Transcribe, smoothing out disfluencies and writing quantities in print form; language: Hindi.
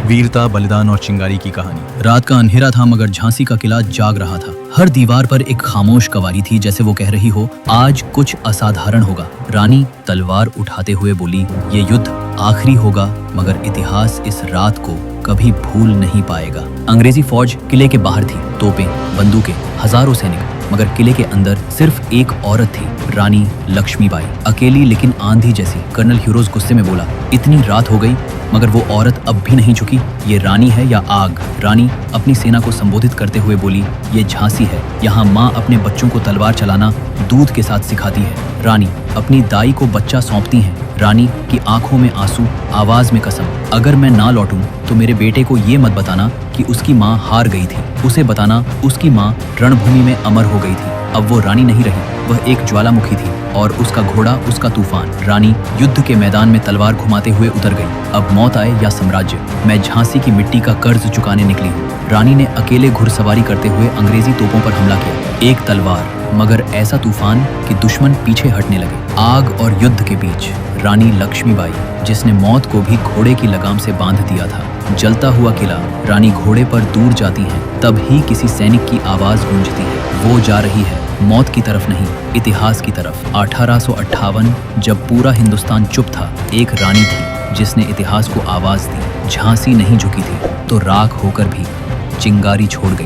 वीरता, बलिदान और चिंगारी की कहानी। रात का अंधेरा था मगर झांसी का किला जाग रहा था। हर दीवार पर एक खामोश कवाली थी, जैसे वो कह रही हो आज कुछ असाधारण होगा। रानी तलवार उठाते हुए बोली, ये युद्ध आखिरी होगा मगर इतिहास इस रात को कभी भूल नहीं पाएगा। अंग्रेजी फौज किले के बाहर थी, तोपें, बंदूकें, हजारों सैनिक, मगर किले के अंदर सिर्फ एक औरत थी, रानी लक्ष्मीबाई, अकेली लेकिन आंधी जैसी। कर्नल ह्यूरोज गुस्से में बोला, इतनी रात हो गई मगर वो औरत अब भी नहीं झुकी। ये रानी है या आग? रानी अपनी सेना को संबोधित करते हुए बोली, ये झांसी है, यहाँ माँ अपने बच्चों को तलवार चलाना दूध के साथ सिखाती है। रानी अपनी दाई को बच्चा सौंपती हैं। रानी की आंखों में आंसू, आवाज में कसम, अगर मैं ना लौटूं तो मेरे बेटे को ये मत बताना कि उसकी माँ हार गई थी। उसे बताना उसकी माँ रणभूमि में अमर हो गई थी। अब वो रानी नहीं रही, वह एक ज्वालामुखी थी और उसका घोड़ा उसका तूफान। रानी युद्ध के मैदान में तलवार घुमाते हुए उतर गई। अब मौत आए या साम्राज्य, मैं झांसी की मिट्टी का कर्ज चुकाने निकली हूँ। रानी ने अकेले घुड़सवारी करते हुए अंग्रेजी तोपों पर हमला किया। एक तलवार मगर ऐसा तूफान कि दुश्मन पीछे हटने लगे। आग और युद्ध के बीच रानी लक्ष्मीबाई, जिसने मौत को भी घोड़े की लगाम से बांध दिया था। जलता हुआ किला, रानी घोड़े पर दूर जाती हैं, तब ही किसी सैनिक की आवाज गूंजती है। वो जा रही है मौत की तरफ नहीं, इतिहास की तरफ। 1858 जब पूरा हिंदुस्तान चुप था, एक रानी थी जिसने इतिहास को आवाज दी। झांसी नहीं झुकी थी तो राख होकर भी चिंगारी छोड़ गई।